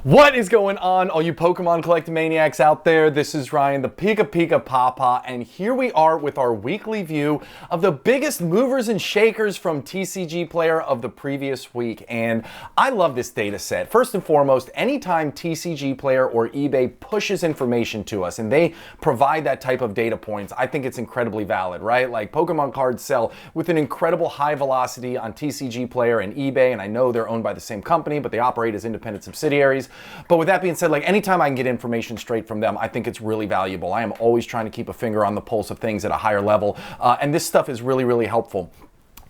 What is going on, all you Pokemon collecting maniacs out there? This is Ryan, the PikaPikaPaPa, and here we are with our weekly view of the biggest movers and shakers from TCG Player of the previous week. And I love this data set. First and foremost, anytime TCG Player or eBay pushes information to us and they provide that type of data points, I think it's incredibly valid, right? Like Pokemon cards sell with an incredible high velocity on TCG Player and eBay, and I know they're owned by the same company, but they operate as independent subsidiaries. But with that being said, like anytime I can get information straight from them, I think it's really valuable. I am always trying to keep a finger on the pulse of things at a higher level, and this stuff is really, really helpful.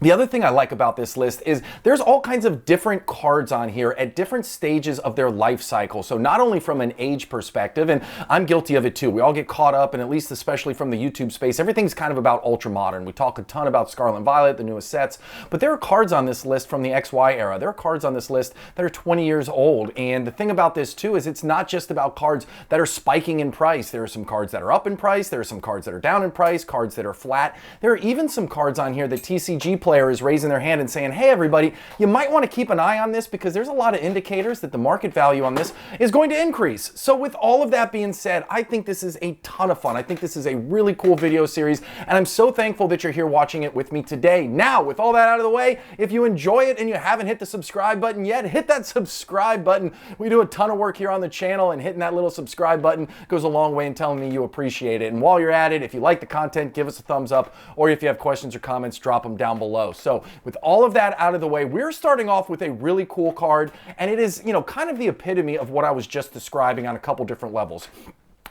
The other thing I like about this list is there's all kinds of different cards on here at different stages of their life cycle. So not only from an age perspective, and I'm guilty of it too. We all get caught up, and at least especially from the YouTube space, everything's kind of about ultra modern. We talk a ton about Scarlet and Violet, the newest sets, but there are cards on this list from the XY era. There are cards on this list that are 20 years old. And the thing about this too is it's not just about cards that are spiking in price. There are some cards that are up in price. There are some cards that are down in price, cards that are flat. There are even some cards on here that TCG Player is raising their hand and saying, hey everybody, you might want to keep an eye on this because there's a lot of indicators that the market value on this is going to increase. So with all of that being said, I think this is a ton of fun. I think this is a really cool video series, and I'm so thankful that you're here watching it with me today. Now, with all that out of the way, if you enjoy it and you haven't hit the subscribe button yet, hit that subscribe button. We do a ton of work here on the channel, and hitting that little subscribe button goes a long way in telling me you appreciate it. And while you're at it, if you like the content, give us a thumbs up, or if you have questions or comments, drop them down below. So with all of that out of the way, we're starting off with a really cool card, and it is, kind of the epitome of what I was just describing on a couple different levels.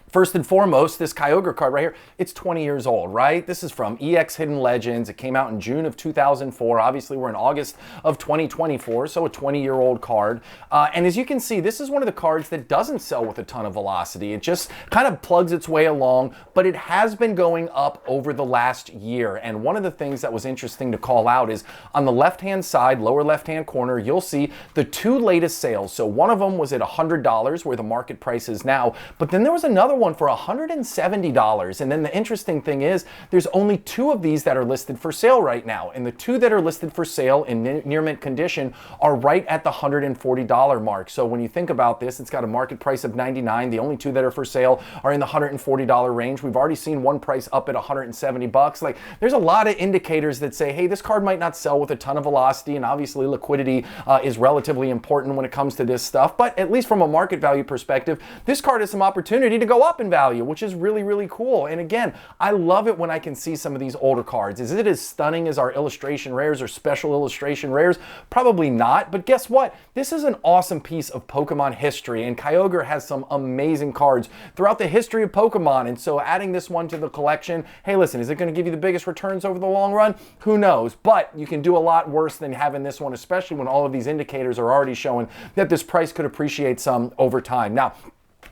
First and foremost, this Kyogre card right here, it's 20 years old, right? This is from EX Hidden Legends. It came out in June of 2004. Obviously, we're in August of 2024, so a 20-year-old card. And as you can see, this is one of the cards that doesn't sell with a ton of velocity. It just kind of plugs its way along, but it has been going up over the last year. And one of the things that was interesting to call out is on the left-hand side, lower left-hand corner, you'll see the two latest sales. So one of them was at $100, where the market price is now, but then there was another one for $170. And then the interesting thing is there's only two of these that are listed for sale right now. And the two that are listed for sale in near mint condition are right at the $140 mark. So when you think about this, it's got a market price of $99. The only two that are for sale are in the $140 range. We've already seen one price up at $170. Like, there's a lot of indicators that say, hey, this card might not sell with a ton of velocity, and obviously liquidity is relatively important when it comes to this stuff. But at least from a market value perspective, this card has some opportunity to go up in value, which is really, really cool. And again, I love it when I can see some of these older cards. Is it as stunning as our illustration rares or special illustration rares? Probably not, but guess what? This is an awesome piece of Pokemon history, and Kyogre has some amazing cards throughout the history of Pokemon. And so adding this one to the collection, hey, listen, is it going to give you the biggest returns over the long run? Who knows? But you can do a lot worse than having this one, especially when all of these indicators are already showing that this price could appreciate some over time. Now,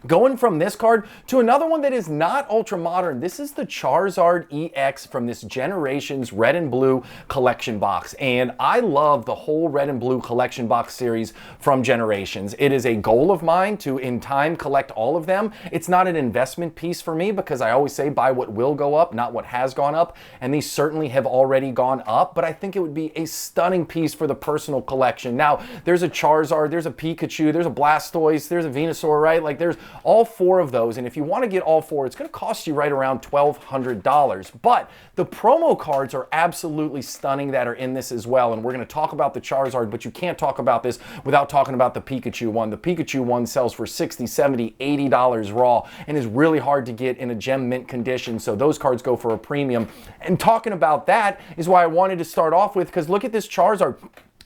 going from this card to another one that is not ultra modern, this is the Charizard EX from this Generations Red and Blue collection box. And I love the whole Red and Blue collection box series from Generations. It is a goal of mine to, in time, collect all of them. It's not an investment piece for me because I always say buy what will go up, not what has gone up. And these certainly have already gone up, but I think it would be a stunning piece for the personal collection. Now, there's a Charizard, there's a Pikachu, there's a Blastoise, there's a Venusaur, right? Like, there's all four of those, and if you want to get all four, it's going to cost you right around $1,200. But the promo cards are absolutely stunning that are in this as well, and we're going to talk about the Charizard, but you can't talk about this without talking about the Pikachu one. The Pikachu one sells for $60, $70, $80 raw, and is really hard to get in a gem mint condition, so those cards go for a premium. And talking about that is why I wanted to start off with, because look at this Charizard.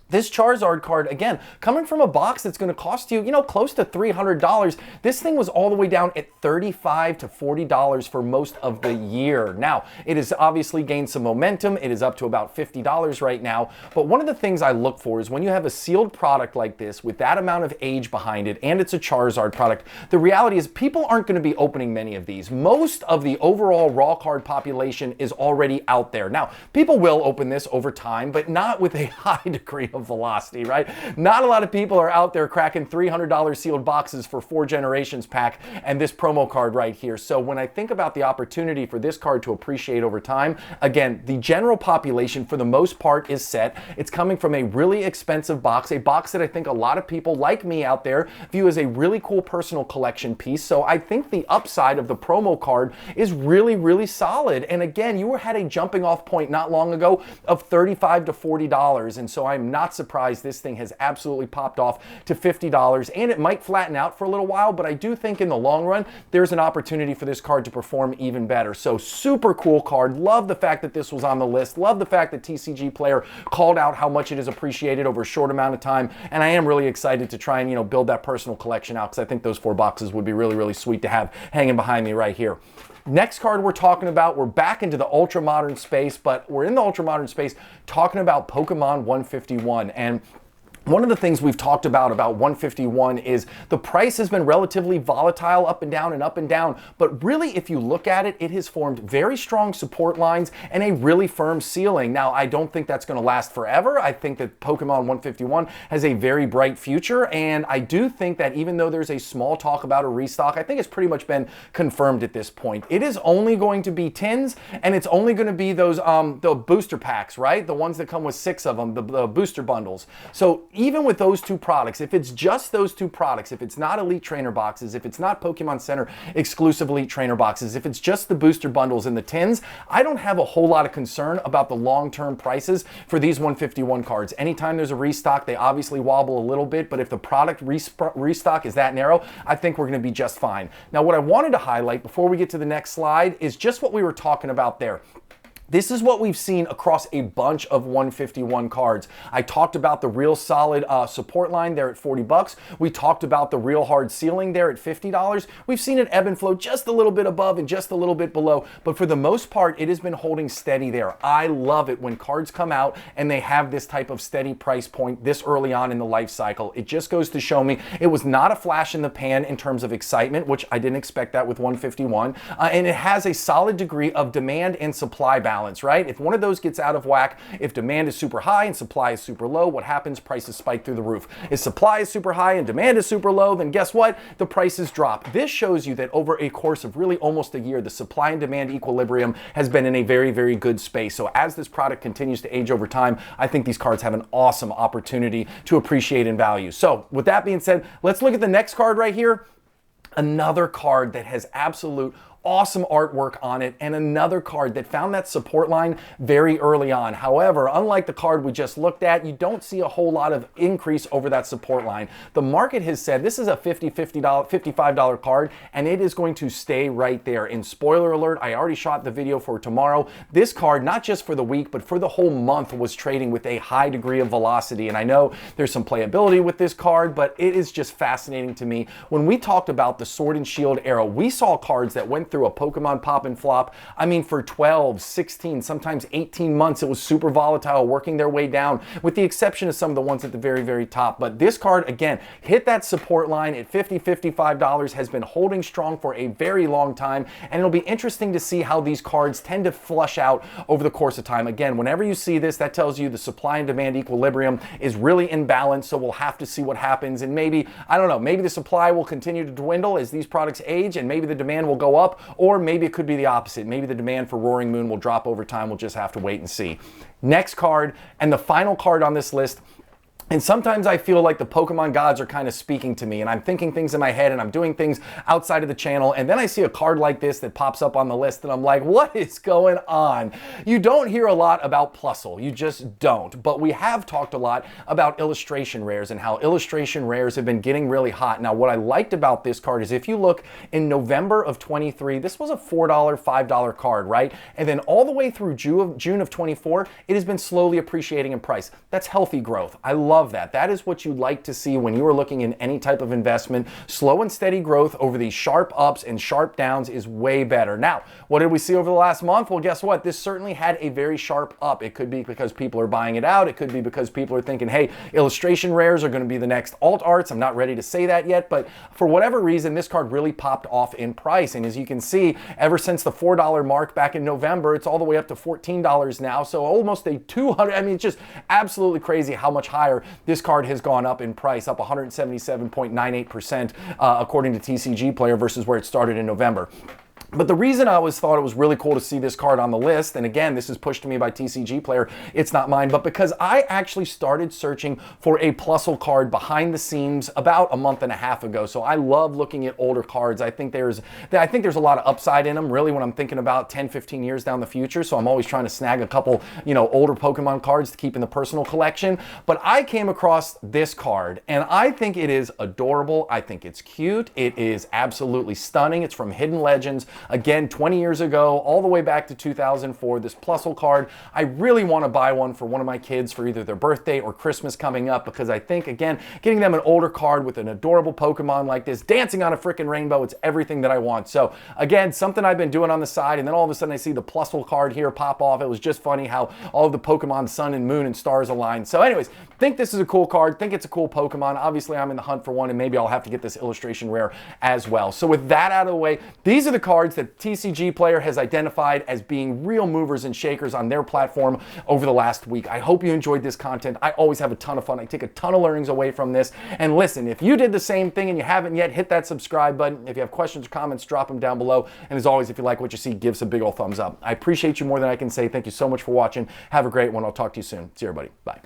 This Charizard card, again, coming from a box that's going to cost you, close to $300, this thing was all the way down at $35 to $40 for most of the year. Now, it has obviously gained some momentum. It is up to about $50 right now. But one of the things I look for is when you have a sealed product like this with that amount of age behind it, and it's a Charizard product, the reality is people aren't going to be opening many of these. Most of the overall raw card population is already out there. Now, people will open this over time, but not with a high degree of velocity, right? Not a lot of people are out there cracking $300 sealed boxes for 4 generations pack and this promo card right here. So when I think about the opportunity for this card to appreciate over time, again, the general population for the most part is set. It's coming from a really expensive box, a box that I think a lot of people like me out there view as a really cool personal collection piece. So I think the upside of the promo card is really, really solid. And again, you had a jumping off point not long ago of $35 to $40. And so I'm not surprised this thing has absolutely popped off to $50, and it might flatten out for a little while, but I do think in the long run, there's an opportunity for this card to perform even better. So super cool card. Love the fact that this was on the list. Love the fact that TCG Player called out how much it is appreciated over a short amount of time. And I am really excited to try and, build that personal collection out, because I think those 4 boxes would be really, really sweet to have hanging behind me right here. Next card we're talking about, we're back into the ultra modern space, but we're in the ultra modern space talking about Pokemon 151. And one of the things we've talked about 151 is the price has been relatively volatile up and down, but really if you look at it, it has formed very strong support lines and a really firm ceiling. Now, I don't think that's going to last forever. I think that Pokemon 151 has a very bright future, and I do think that even though there's a small talk about a restock, I think it's pretty much been confirmed at this point. It is only going to be tins, and it's only going to be those the booster packs, right? The ones that come with 6 of them, the booster bundles. So even with those 2 products, if it's just those 2 products, if it's not Elite Trainer boxes, if it's not Pokemon Center exclusive Elite Trainer boxes, if it's just the booster bundles and the tins, I don't have a whole lot of concern about the long-term prices for these 151 cards. Anytime there's a restock, they obviously wobble a little bit, but if the product restock is that narrow, I think we're going to be just fine. Now, what I wanted to highlight before we get to the next slide is just what we were talking about there. This is what we've seen across a bunch of 151 cards. I talked about the real solid support line there at $40. We talked about the real hard ceiling there at $50. We've seen it ebb and flow just a little bit above and just a little bit below, but for the most part, it has been holding steady there. I love it when cards come out and they have this type of steady price point this early on in the life cycle. It just goes to show me it was not a flash in the pan in terms of excitement, which I didn't expect that with 151, and it has a solid degree of demand and supply balance. Right? If one of those gets out of whack, if demand is super high and supply is super low, what happens? Prices spike through the roof. If supply is super high and demand is super low, then guess what? The prices drop. This shows you that over a course of really almost a year, the supply and demand equilibrium has been in a very, very good space. So as this product continues to age over time, I think these cards have an awesome opportunity to appreciate in value. So with that being said, let's look at the next card right here. Another card that has absolute awesome artwork on it, and another card that found that support line very early on. However, unlike the card we just looked at, you don't see a whole lot of increase over that support line. The market has said this is a $55 card, and it is going to stay right there. And spoiler alert, I already shot the video for tomorrow. This card, not just for the week, but for the whole month, was trading with a high degree of velocity. And I know there's some playability with this card, but it is just fascinating to me. When we talked about the Sword and Shield era, we saw cards that went through a Pokemon pop and flop. I mean, for 12, 16, sometimes 18 months, it was super volatile, working their way down, with the exception of some of the ones at the very, very top. But this card, again, hit that support line at $50, $55, has been holding strong for a very long time, and it'll be interesting to see how these cards tend to flush out over the course of time. Again, whenever you see this, that tells you the supply and demand equilibrium is really in balance, so we'll have to see what happens, and maybe, I don't know, maybe the supply will continue to dwindle as these products age, and maybe the demand will go up, or maybe it could be the opposite. Maybe the demand for Roaring Moon will drop over time. We'll just have to wait and see. Next card, and the final card on this list. And sometimes I feel like the Pokemon gods are kind of speaking to me, and I'm thinking things in my head and I'm doing things outside of the channel, and then I see a card like this that pops up on the list and I'm like, what is going on? You don't hear a lot about Plusle, you just don't. But we have talked a lot about illustration rares and how illustration rares have been getting really hot. Now, what I liked about this card is if you look in November of 23, this was a $4, $5 card, right? And then all the way through June of 24, it has been slowly appreciating in price. That's healthy growth. I love love that. That is what you'd like to see when you are looking in any type of investment. Slow and steady growth over these sharp ups and sharp downs is way better. Now, what did we see over the last month? Well, guess what? This certainly had a very sharp up. It could be because people are buying it out. It could be because people are thinking, hey, illustration rares are going to be the next alt arts. I'm not ready to say that yet, but for whatever reason, this card really popped off in price. And as you can see, ever since the $4 mark back in November, it's all the way up to $14 now. So almost a 200, I mean, it's just absolutely crazy how much higher this card has gone up in price, up 177.98% according to TCG Player versus where it started in November. But the reason I always thought it was really cool to see this card on the list, and again, this is pushed to me by TCG Player, it's not mine, but because I actually started searching for a Plusle card behind the scenes about a month and a half ago. So I love looking at older cards. I think there's a lot of upside in them, really, when I'm thinking about 10, 15 years down the future. So I'm always trying to snag a couple, older Pokemon cards to keep in the personal collection. But I came across this card, and I think it is adorable. I think it's cute. It is absolutely stunning. It's from Hidden Legends. Again, 20 years ago, all the way back to 2004, this Plusle card. I really want to buy one for one of my kids for either their birthday or Christmas coming up, because I think, again, getting them an older card with an adorable Pokemon like this, dancing on a freaking rainbow, it's everything that I want. So, again, something I've been doing on the side, and then all of a sudden I see the Plusle card here pop off. It was just funny how all of the Pokemon sun and moon and stars align. So anyways, think this is a cool card, think it's a cool Pokemon. Obviously, I'm in the hunt for one, and maybe I'll have to get this illustration rare as well. So with that out of the way, these are the cards that TCG Player has identified as being real movers and shakers on their platform over the last week. I hope you enjoyed this content. I always have a ton of fun. I take a ton of learnings away from this. And listen, if you did the same thing and you haven't yet, hit that subscribe button. If you have questions or comments, drop them down below. And as always, if you like what you see, give us a big old thumbs up. I appreciate you more than I can say. Thank you so much for watching. Have a great one. I'll talk to you soon. See you, everybody. Bye.